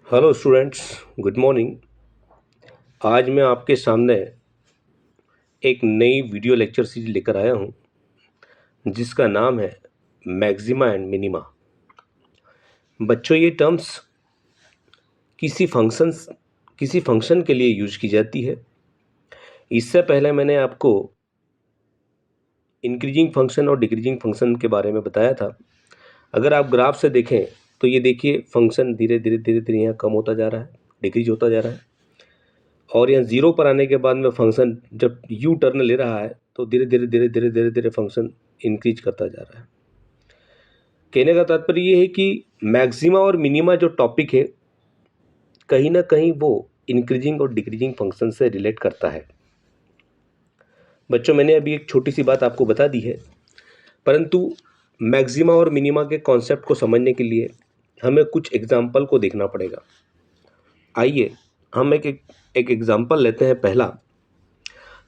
Hello students, good morning. आज मैं आपके सामने एक नई वीडियो लेक्चर सीरीज लेकर आया हूं जिसका नाम है मैक्सिमा एंड मिनिमा। बच्चों, ये टर्म्स किसी फंक्शन के लिए यूज की जाती है। इससे पहले मैंने आपको इंक्रीजिंग फंक्शन और डिक्रीजिंग फंक्शन के बारे में बताया था। अगर आप ग्राफ से देखें तो ये देखिए, फंक्शन धीरे धीरे धीरे धीरे यहाँ कम होता जा रहा है, डिक्रीज होता जा रहा है, और यहाँ जीरो पर आने के बाद में फंक्शन जब यू टर्न ले रहा है तो धीरे धीरे धीरे धीरे धीरे धीरे फंक्शन इंक्रीज करता जा रहा है। कहने का तात्पर्य ये है कि मैक्सिमा और मिनिमा जो टॉपिक है, कहीं ना कहीं वो इंक्रीजिंग और डिक्रीजिंग फंक्शन से रिलेट करता है। बच्चों, मैंने अभी एक छोटी सी बात आपको बता दी है, परंतु मैक्सिमा और मिनिमा के कॉन्सेप्ट को समझने के लिए हमें कुछ एग्जाम्पल को देखना पड़ेगा। आइए हम एक एग्जाम्पल लेते हैं, पहला,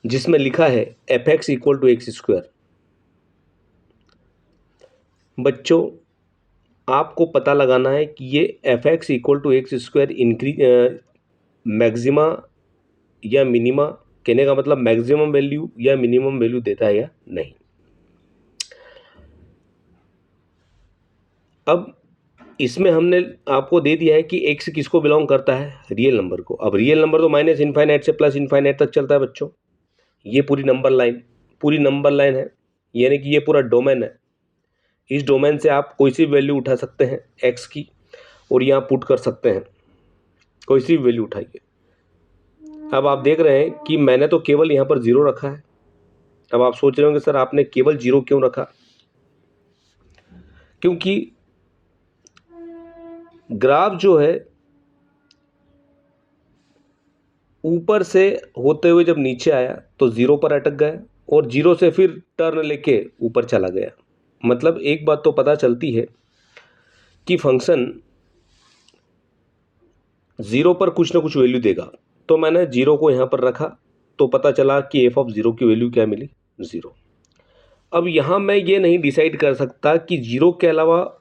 जिसमें लिखा है f(x) = x²। बच्चों, आपको पता लगाना है कि ये f(x) = x² इंक्रीज मैक्सिमा या मिनिमा, कहने का मतलब मैक्सिमम वैल्यू या मिनिमम वैल्यू देता है या नहीं। अब इसमें हमने आपको दे दिया है कि x किसको बिलोंग करता है, रियल नंबर को। अब रियल नंबर तो -∞ से +∞ तक चलता है बच्चों। ये पूरी नंबर लाइन है, यानी कि ये पूरा डोमेन है। इस डोमेन से आप कोई सी वैल्यू उठा सकते हैं x की और यहाँ पुट कर सकते हैं, कोई सी वैल्यू उठाइए। अब आप देख रहे हैं कि मैंने तो केवल यहाँ पर 0 रखा है। अब आप सोच रहे होंगे, सर आपने केवल 0 क्यों रखा? क्योंकि ग्राफ जो है ऊपर से होते हुए जब नीचे आया तो 0 पर अटक गया और 0 से फिर टर्न लेके ऊपर चला गया। मतलब एक बात तो पता चलती है कि फंक्शन 0 पर कुछ ना कुछ वैल्यू देगा। तो मैंने 0 को यहाँ पर रखा तो पता चला कि f(0) की वैल्यू क्या मिली, 0। अब यहाँ मैं ये नहीं डिसाइड कर सकता कि 0 के अलावा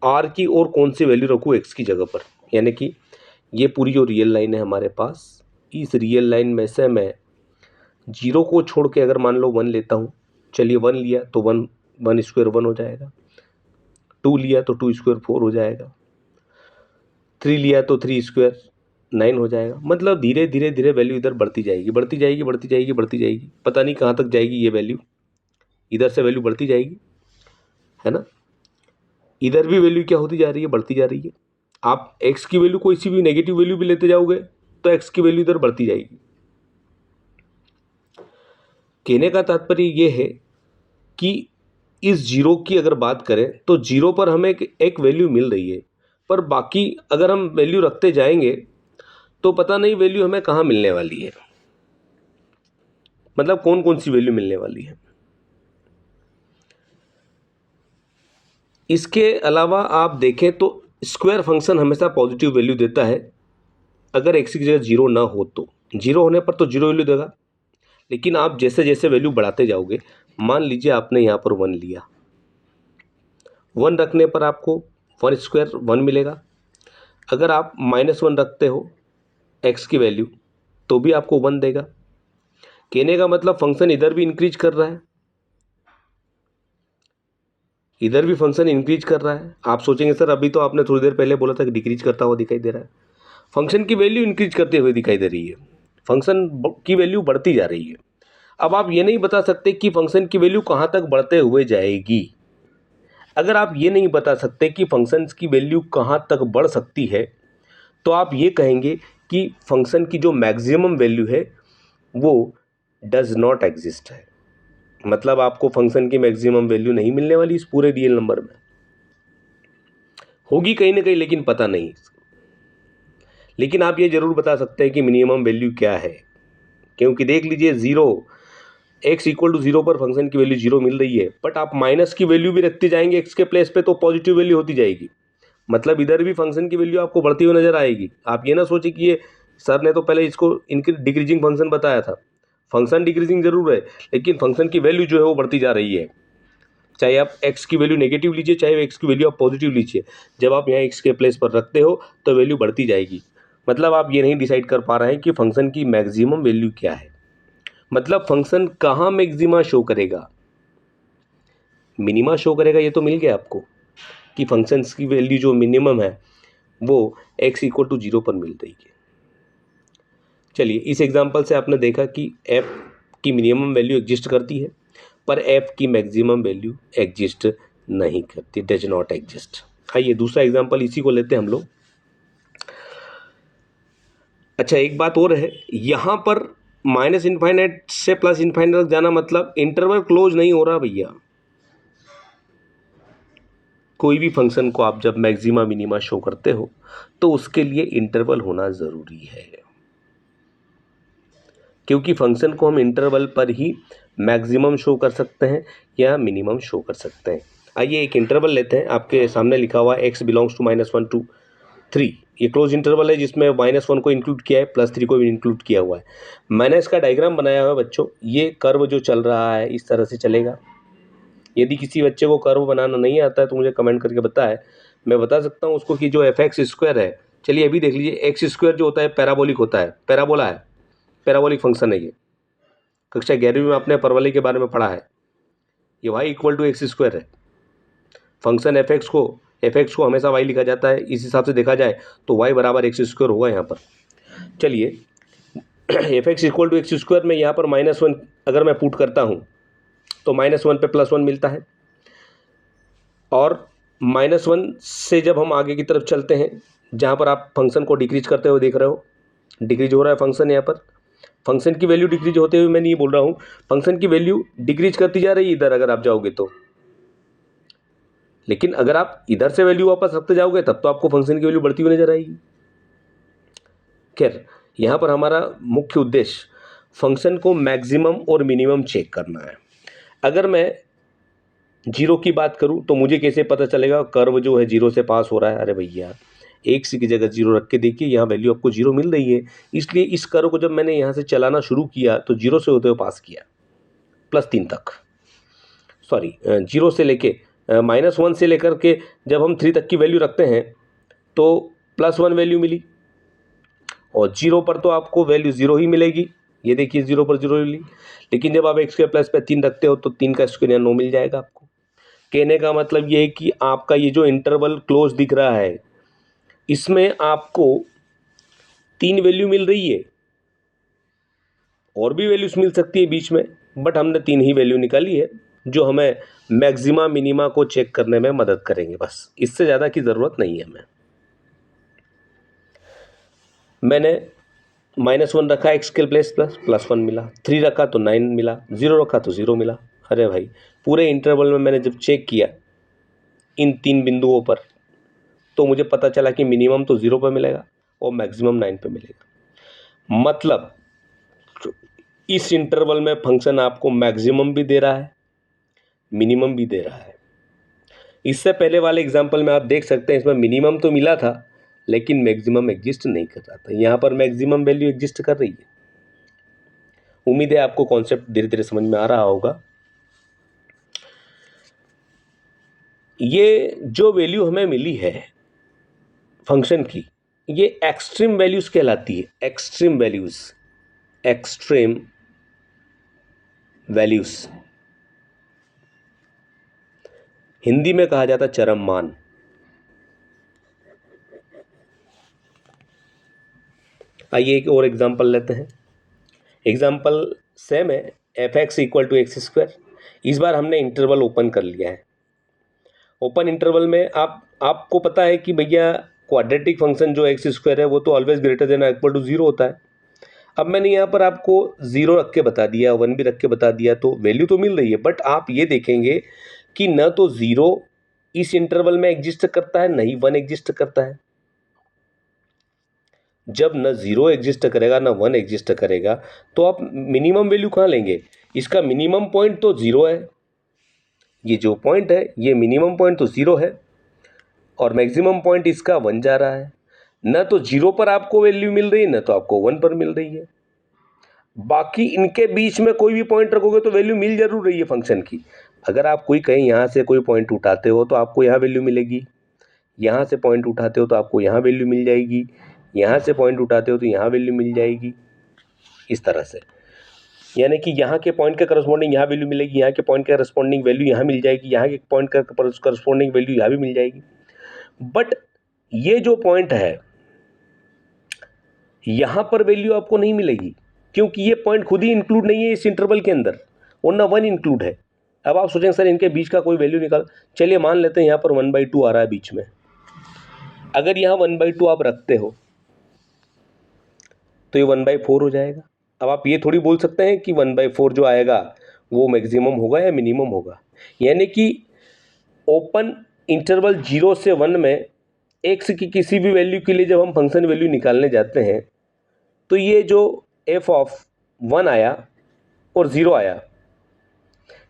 r की और कौन सी वैल्यू रखूँ x की जगह पर। यानी कि ये पूरी जो रियल लाइन है हमारे पास, इस रियल लाइन में से मैं 0 को छोड़ के अगर मान लो 1 लेता हूँ, चलिए 1 लिया तो 1 स्क्वायर 1 हो जाएगा, 2 लिया तो 2 स्क्वायर 4 हो जाएगा, 3 लिया तो 3 स्क्वायर 9 हो जाएगा। मतलब धीरे धीरे धीरे वैल्यू इधर बढ़ती जाएगी, बढ़ती जाएगी, बढ़ती जाएगी, बढ़ती जाएगी, पता नहीं कहाँ तक जाएगी ये वैल्यू। इधर से वैल्यू बढ़ती जाएगी, है ना। इधर भी वैल्यू क्या होती जा रही है, बढ़ती जा रही है। आप x की वैल्यू कोई सी भी नेगेटिव वैल्यू भी लेते जाओगे तो x की वैल्यू इधर बढ़ती जाएगी। कहने का तात्पर्य ये है कि इस 0 की अगर बात करें तो 0 पर हमें एक वैल्यू मिल रही है, पर बाकी अगर हम वैल्यू रखते जाएंगे तो पता नहीं वैल्यू हमें कहाँ मिलने वाली है, मतलब कौन कौन सी वैल्यू मिलने वाली है। इसके अलावा आप देखें तो स्क्वायर फंक्शन हमेशा पॉजिटिव वैल्यू देता है अगर x की जगह 0 ना हो तो। 0 होने पर तो 0 वैल्यू देगा, लेकिन आप जैसे जैसे वैल्यू बढ़ाते जाओगे, मान लीजिए आपने यहाँ पर 1 लिया, 1 रखने पर आपको 1 स्क्वायर 1 मिलेगा। अगर आप -1 रखते हो x की वैल्यू तो भी आपको 1 देगा। कहने का मतलब फंक्शन इधर भी इंक्रीज कर रहा है, इधर भी फंक्शन इंक्रीज कर रहा है। आप सोचेंगे, सर अभी तो आपने थोड़ी देर पहले बोला था कि डिक्रीज करता हुआ दिखाई दे रहा है। फंक्शन की वैल्यू इंक्रीज करते हुए दिखाई दे रही है, फंक्शन की वैल्यू बढ़ती जा रही है। अब आप ये नहीं बता सकते कि फंक्शन की वैल्यू कहाँ तक बढ़ते हुए जाएगी। अगर आप ये नहीं बता सकते कि फंक्शन की वैल्यू कहाँ तक बढ़ सकती है, तो आप ये कहेंगे कि फंक्शन की जो मैक्सिमम वैल्यू है वो डज नॉट एग्जिस्ट है। मतलब आपको फंक्शन की मैक्सिमम वैल्यू नहीं मिलने वाली इस पूरे रियल नंबर में, होगी कहीं ना कहीं, लेकिन पता नहीं। लेकिन आप ये जरूर बता सकते हैं कि मिनिमम वैल्यू क्या है, क्योंकि देख लीजिए 0 x = 0 पर फंक्शन की वैल्यू 0 मिल रही है, बट आप माइनस की वैल्यू भी रखते जाएंगे x के प्लेस पे तो पॉजिटिव वैल्यू होती जाएगी। मतलब इधर भी फंक्शन की वैल्यू आपको बढ़ती हुई नजर आएगी। आप ये ना सोचिए कि ये सर ने तो पहले इसको इनकी डिक्रीजिंग फंक्शन बताया था। फंक्शन डिक्रीजिंग जरूर है, लेकिन फंक्शन की वैल्यू जो है वो बढ़ती जा रही है। चाहे आप x की वैल्यू नेगेटिव लीजिए, चाहे x की वैल्यू आप पॉजिटिव लीजिए, जब आप यहाँ x के प्लेस पर रखते हो तो वैल्यू बढ़ती जाएगी। मतलब आप ये नहीं डिसाइड कर पा रहे हैं कि फंक्शन की मैक्सिमम वैल्यू क्या है, मतलब फंक्शन कहाँ मैक्सिमा शो करेगा, मिनिमा शो करेगा। ये तो मिल गया आपको कि फंक्शंस की वैल्यू जो मिनिमम है वो x इक्वल टू 0 पर मिल रही है। चलिए इस एग्जांपल से आपने देखा कि f की मिनिमम वैल्यू एग्जिस्ट करती है पर f की मैक्सिमम वैल्यू एग्जिस्ट नहीं करती, डज नॉट एग्जिस्ट। आइए दूसरा एग्जांपल इसी को लेते हैं हम लोग। अच्छा एक बात और है, यहाँ पर माइनस इनफाइनाइट से प्लस इनफाइनाइट तक जाना मतलब इंटरवल क्लोज नहीं हो रहा भैया। कोई भी फंक्शन को आप जब मैक्सिमा मिनिमा शो करते हो तो उसके लिए इंटरवल होना ज़रूरी है, क्योंकि फंक्शन को हम इंटरवल पर ही मैक्सिमम शो कर सकते हैं या मिनिमम शो कर सकते हैं। आइए एक इंटरवल लेते हैं, आपके सामने लिखा हुआ है x बिलोंग्स टू -1 to 3। ये क्लोज इंटरवल है जिसमें -1 को इंक्लूड किया है, +3 को भी इंक्लूड किया हुआ है। मैंने इसका डायग्राम बनाया हुआ है बच्चों, ये कर्व जो चल रहा है इस तरह से चलेगा। यदि किसी बच्चे को कर्व बनाना नहीं आता है तो मुझे कमेंट करके बताए, मैं बता सकता हूँ उसको कि जो f(x²) है, चलिए अभी देख लीजिए, x² जो होता है पैराबोलिक होता है, पैराबोला है, पैराबोलिक फंक्शन है ये। कक्षा 11वीं में आपने परवलय के बारे में पढ़ा है। ये y इक्वल टू x² है। फंक्शन f(x) को हमेशा y लिखा जाता है, इस हिसाब से देखा जाए तो y बराबर x² होगा यहाँ पर। चलिए f(x) इक्वल टू x² में यहाँ पर -1 अगर मैं पुट करता हूँ तो -1 पे +1 मिलता है, और -1 से जब हम आगे की तरफ चलते हैं, जहाँ पर आप फंक्शन को डिक्रीज करते हुए देख रहे हो, डिक्रीज हो रहा है फंक्शन। यहाँ पर फंक्शन की वैल्यू डिक्रीज होते हुए मैं नहीं बोल रहा हूँ, फंक्शन की वैल्यू डिक्रीज करती जा रही है इधर अगर आप जाओगे तो, लेकिन अगर आप इधर से वैल्यू वापस रखते जाओगे तब तो आपको फंक्शन की वैल्यू बढ़ती हुई नजर आएगी। खैर यहाँ पर हमारा मुख्य उद्देश्य फंक्शन को मैक्सिमम और मिनिमम चेक करना है। अगर मैं 0 की बात करूं तो मुझे कैसे पता चलेगा कर्व जो है 0 से पास हो रहा है? अरे भैया एक सी की जगह 0 रख के देखिए, यहाँ वैल्यू आपको 0 मिल रही है। इसलिए इस कर्व को जब मैंने यहाँ से चलाना शुरू किया तो 0 से होते हुए पास किया +3 तक, सॉरी 0 से लेके -1 से लेकर के जब हम 3 तक की वैल्यू रखते हैं तो +1 वैल्यू मिली, और 0 पर तो आपको वैल्यू 0 ही मिलेगी। ये देखिए 0 पर 0 मिली, लेकिन जब आप x² प्लस पे 3 रखते हो तो 3 का स्क्वायर 9 मिल जाएगा आपको। कहने का मतलब ये है कि आपका ये जो इंटरवल क्लोज दिख रहा है इसमें आपको 3 वैल्यू मिल रही है, और भी वैल्यूज मिल सकती है बीच में, बट हमने 3 ही वैल्यू निकाली है जो हमें मैक्सिमा मिनिमा को चेक करने में मदद करेंगे, बस इससे ज़्यादा की ज़रूरत नहीं है हमें। मैंने -1 रखा x के प्लेस +1 मिला, 3 रखा तो 9 मिला, 0 रखा तो 0 मिला। अरे भाई पूरे इंटरवल में मैंने जब चेक किया इन 3 बिंदुओं पर तो मुझे पता चला कि मिनिमम तो 0 पर मिलेगा और मैक्सिमम 9 पे मिलेगा। मतलब इस इंटरवल में फंक्शन आपको मैक्सिमम भी दे रहा है, मिनिमम भी दे रहा है। इससे पहले वाले एग्जाम्पल में आप देख सकते हैं इसमें मिनिमम तो मिला था लेकिन मैक्सिमम एग्जिस्ट नहीं कर रहा था, यहाँ पर मैक्सिमम वैल्यू एग्जिस्ट कर रही है। उम्मीद है आपको कॉन्सेप्ट धीरे धीरे समझ में आ रहा होगा। ये जो वैल्यू हमें मिली है फंक्शन की, ये एक्सट्रीम वैल्यूज कहलाती है, extreme values, extreme values Hindi में कहा जाता चरम मान। आइए एक और एग्जांपल लेते हैं। एग्जांपल सेम है, f(x) इक्वल टू x²। इस बार हमने इंटरवल ओपन कर लिया है। ओपन इंटरवल में आपको पता है कि भैया क्वाड्रेटिक फंक्शन जो x² है वो तो always greater than equal to 0 होता है। अब मैंने यहाँ पर आपको 0 रख के बता दिया, 1 भी रख के बता दिया, तो वैल्यू तो मिल रही है, बट आप ये देखेंगे कि न तो 0 इस इंटरवल में एग्जिस्ट करता है, नहीं 1 एग्जिस्ट करता है। जब न 0 एग्जिस्ट करेगा न 1 एग्जिस्ट करेगा तो आप मिनिमम वैल्यू कहाँ लेंगे? इसका मिनिमम पॉइंट तो 0 है, ये जो पॉइंट है ये मिनिमम पॉइंट तो 0 है, और मैक्सिमम पॉइंट इसका 1 जा रहा है। न तो 0 पर आपको वैल्यू मिल रही है, न तो आपको 1 पर मिल रही है। बाकी इनके बीच में कोई भी पॉइंट रखोगे तो वैल्यू मिल जरूर रही है फंक्शन की, अगर आप कोई कहीं यहाँ से कोई पॉइंट उठाते हो तो आपको यहाँ वैल्यू मिलेगी, यहाँ से पॉइंट उठाते हो तो आपको यहाँ वैल्यू मिल जाएगी, यहाँ से पॉइंट उठाते हो तो यहाँ वैल्यू मिल जाएगी, इस तरह से। यानी कि यहाँ के पॉइंट के करस्पॉन्डिंग यहाँ वैल्यू मिलेगी, यहाँ के पॉइंट के करस्पॉन्डिंग वैल्यू यहाँ मिल जाएगी, यहाँ के पॉइंट का करस्पॉन्डिंग वैल्यू यहाँ भी मिल जाएगी। बट ये जो पॉइंट है यहाँ पर वैल्यू आपको नहीं मिलेगी, क्योंकि ये पॉइंट खुद ही इंक्लूड नहीं है इस इंटरवल के अंदर, और ना 1 इंक्लूड है। अब आप सोचेंगे सर इनके बीच का कोई वैल्यू निकाल, चलिए मान लेते हैं यहाँ पर 1/2 आ रहा है बीच में। अगर यहाँ 1/2 आप रखते हो तो ये 1/4 हो जाएगा। अब आप ये थोड़ी बोल सकते हैं कि 1/4 जो आएगा वो मैक्सिमम होगा या मिनिमम होगा। यानी कि ओपन इंटरवल 0 से 1 में एक्स की किसी भी वैल्यू के लिए जब हम फंक्शन वैल्यू निकालने जाते हैं तो ये जो एफ ऑफ 1 आया और 0 आया,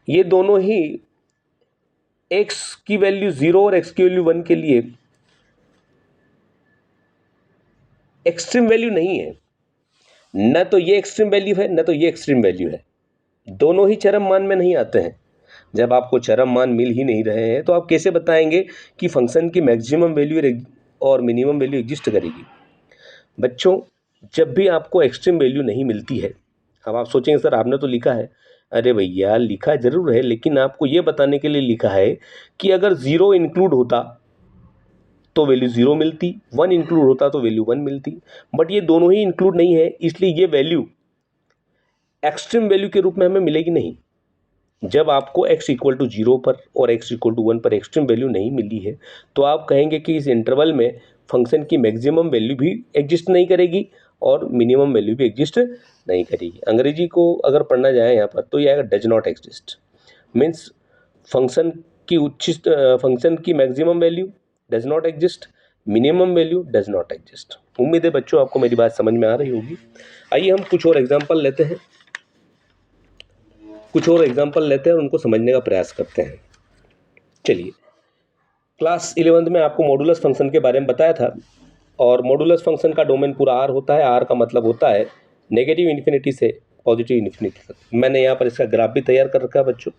ये दोनों ही एक्स की वैल्यू 0 और एक्स की वैल्यू 1 के लिए एक्सट्रीम वैल्यू नहीं है। न तो ये एक्सट्रीम वैल्यू है, न तो ये एक्सट्रीम वैल्यू है। दोनों ही चरम मान में नहीं आते हैं। जब आपको चरम मान मिल ही नहीं रहे हैं तो आप कैसे बताएंगे कि फंक्शन की मैक्सिमम वैल्यू और मिनिमम वैल्यू एग्जिस्ट करेगी। बच्चों, जब भी आपको एक्सट्रीम वैल्यू नहीं मिलती है, अब आप सोचेंगे सर आपने तो लिखा है। अरे भैया, लिखा जरूर है, लेकिन आपको ये बताने के लिए लिखा है कि अगर 0 इंक्लूड होता तो वैल्यू 0 मिलती, 1 इंक्लूड होता तो वैल्यू 1 मिलती। बट ये दोनों ही इंक्लूड नहीं है, इसलिए ये वैल्यू एक्सट्रीम वैल्यू के रूप में हमें मिलेगी नहीं। जब आपको x इक्वल टू 0 पर और x इक्वल टू 1 पर एक्सट्रीम वैल्यू नहीं मिली है तो आप कहेंगे कि इस इंटरवल में फंक्शन की मैक्सिमम वैल्यू भी एग्जिस्ट नहीं करेगी और मिनिमम वैल्यू भी एग्जिस्ट नहीं करेगी। अंग्रेजी को अगर पढ़ना जाए यहाँ पर तो ये आएगा does not exist. Means function की maximum value does not exist, minimum value does not exist. उम्मीद है बच्चों आपको मेरी बात समझ में आ रही होगी। आइए हम कुछ और एग्जाम्पल लेते हैं और उनको समझने का प्रयास करते हैं। चलिए, क्लास 11th में आपको मॉडुलस फंक्शन के बारे में बताया था, और मॉडुलस फंक्शन का डोमेन पूरा आर होता है। आर का मतलब होता है नेगेटिव इन्फिनिटी से पॉजिटिव इन्फिनिटी तक। मैंने यहाँ पर इसका ग्राफ भी तैयार कर रखा है बच्चों।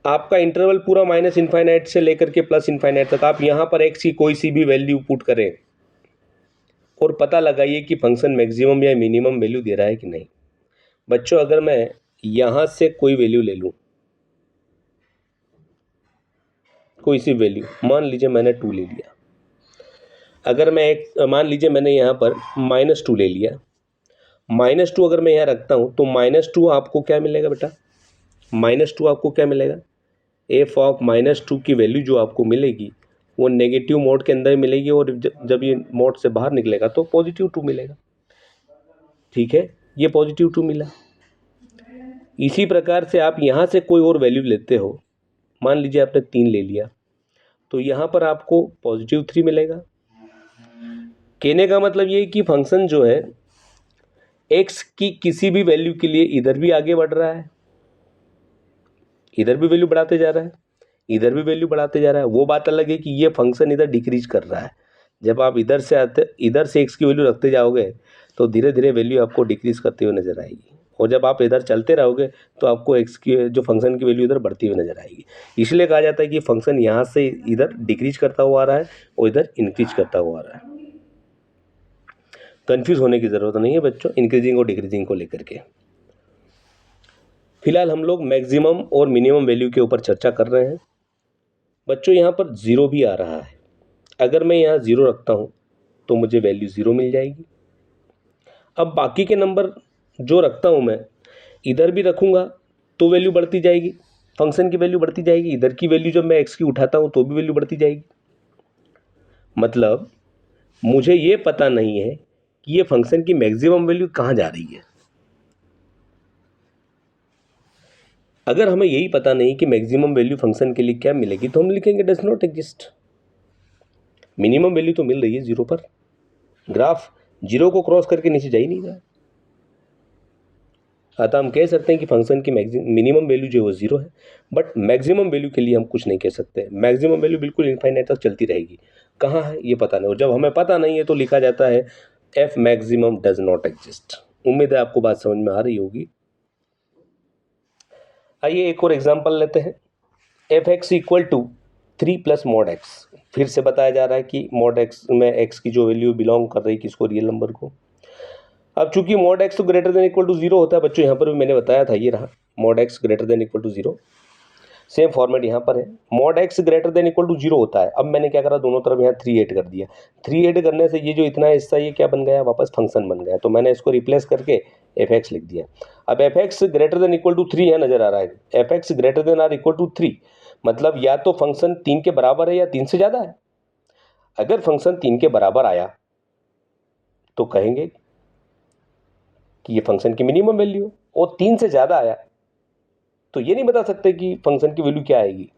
आपका इंटरवल पूरा -इनफाइनाइट से लेकर के +इनफाइनाइट तक, आप यहाँ पर एक्स की कोई सी भी वैल्यू पुट करें और पता लगाइए कि फंक्शन मैक्सिमम या मिनिमम वैल्यू दे रहा है कि नहीं। बच्चों, अगर मैं यहाँ से कोई वैल्यू ले लूँ, कोई सी वैल्यू, मान लीजिए मैंने 2 ले लिया। अगर मैं मान लीजिए मैंने यहाँ पर -2 ले लिया। -2 अगर मैं यहाँ रखता हूँ तो -2 आपको क्या मिलेगा बेटा? -2 आपको क्या मिलेगा? एफ ऑफ -2 की वैल्यू जो आपको मिलेगी वो नेगेटिव मोड के अंदर मिलेगी, और जब ये मोड से बाहर निकलेगा तो +2 मिलेगा। ठीक है, ये +2 मिला। इसी प्रकार से आप यहाँ से कोई और वैल्यू लेते हो, मान लीजिए आपने 3 ले लिया, तो यहाँ पर आपको +3 मिलेगा। कहने का मतलब ये कि फंक्शन जो है x की किसी भी वैल्यू के लिए इधर भी आगे बढ़ रहा है, इधर भी वैल्यू बढ़ाते जा रहा है, इधर भी वैल्यू बढ़ाते जा रहा है। वो बात अलग है कि ये फंक्शन इधर डिक्रीज कर रहा है। जब आप इधर से x की वैल्यू रखते जाओगे तो धीरे धीरे वैल्यू आपको डिक्रीज करते हुए नजर आएगी, और जब आप इधर चलते रहोगे तो आपको x की जो फंक्शन की वैल्यू इधर बढ़ती हुई नजर आएगी। इसलिए कहा जाता है कि फंक्शन यहाँ से इधर डिक्रीज करता हुआ आ रहा है और इधर इंक्रीज करता हुआ आ रहा है। कंफ्यूज होने की ज़रूरत नहीं है बच्चों इंक्रीजिंग और डिक्रीजिंग को लेकर के। फिलहाल हम लोग मैक्सिमम और मिनिमम वैल्यू के ऊपर चर्चा कर रहे हैं। बच्चों, यहाँ पर 0 भी आ रहा है। अगर मैं यहाँ 0 रखता हूँ तो मुझे वैल्यू 0 मिल जाएगी। अब बाकी के नंबर जो रखता हूँ मैं, इधर भी रखूँगा तो वैल्यू बढ़ती जाएगी, फंक्शन की वैल्यू बढ़ती जाएगी। इधर की वैल्यू जब मैं x की उठाता हूँ तो भी वैल्यू बढ़ती जाएगी। मतलब मुझे ये पता नहीं है कि ये फंक्शन की मैक्सिमम वैल्यू कहाँ जा रही है। अगर हमें यही पता नहीं कि मैक्सिमम वैल्यू फंक्शन के लिए क्या मिलेगी तो हम लिखेंगे does not exist. Minimum value तो मिल रही है 0 पर, ग्राफ 0 को क्रॉस करके नीचे जा ही नहीं रहा। अतः हम कह सकते हैं कि फंक्शन की मिनिमम वैल्यू जो है वो 0 है, बट मैक्सिमम वैल्यू के लिए हम कुछ नहीं कह सकते। मैक्सिमम वैल्यू बिल्कुल इनफाइनाइट तक चलती रहेगी, कहाँ है ये पता नहीं, और जब हमें पता नहीं है तो लिखा जाता है F maximum does not exist. उम्मीद है आपको बात समझ में आ रही होगी। आइए एक और एग्जाम्पल लेते हैं। F x equal to 3 plus mod x. फिर से बताया जा रहा है कि मॉड एक्स में एक्स की जो वैल्यू बिलोंग कर रही है किसको, रियल नंबर को। अब चूंकि मॉड एक्स तो ग्रेटर देन इक्वल टू 0 होता है बच्चों, यहाँ पर भी मैंने बताया था, ये रहा mod x greater than equal to 0। Same format यहाँ पर है, mod x greater than equal to 0 होता है। अब मैंने क्या करा, दोनों तरफ यहाँ 3 ऐड कर दिया। 3 ऐड करने से ये जो इतना हिस्सा ये क्या बन गया, वापस फंक्शन बन गया। तो मैंने इसको रिप्लेस करके एफ एक्स लिख दिया। अब F x greater than equal to 3 यहाँ नजर आ रहा है, F x greater than or equal to 3, मतलब या तो फंक्शन 3 के बराबर है या 3 से ज़्यादा है। अगर फंक्शन 3 के बराबर आया तो कहेंगे कि ये फंक्शन की मिनिमम वैल्यू, और 3 से ज़्यादा आया तो ये नहीं बता सकते कि फंक्शन की वैल्यू क्या आएगी,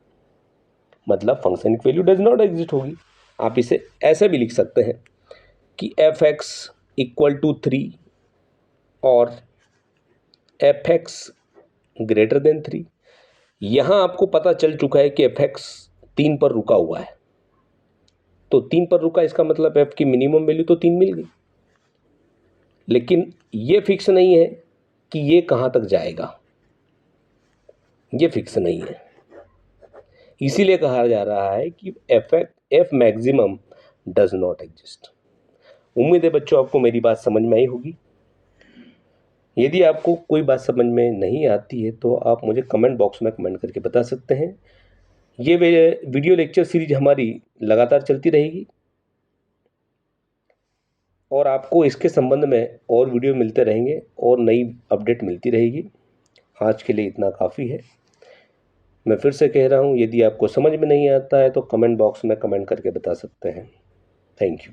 मतलब फंक्शन की वैल्यू डज नॉट एग्जिस्ट होगी। आप इसे ऐसे भी लिख सकते हैं कि एफ एक्स इक्वल टू 3 और एफ एक्स ग्रेटर देन 3। यहां आपको पता चल चुका है कि एफ एक्स 3 पर रुका हुआ है, तो 3 पर रुका, इसका मतलब एफ की मिनिमम वैल्यू तो 3 मिल गई। लेकिन ये फिक्स नहीं है कि ये कहां तक जाएगा, ये फिक्स नहीं है। इसीलिए कहा जा रहा है कि F maximum does not exist. उम्मीद है बच्चों आपको मेरी बात समझ में आई होगी। यदि आपको कोई बात समझ में नहीं आती है तो आप मुझे कमेंट बॉक्स में कमेंट करके बता सकते हैं। ये वीडियो लेक्चर सीरीज हमारी लगातार चलती रहेगी और आपको इसके संबंध में और वीडियो मिलते रहेंगे और नई अपडेट मिलती रहेगी। आज के लिए इतना काफ़ी है। मैं फिर से कह रहा हूँ, यदि आपको समझ में नहीं आता है तो कमेंट बॉक्स में कमेंट करके बता सकते हैं। Thank you.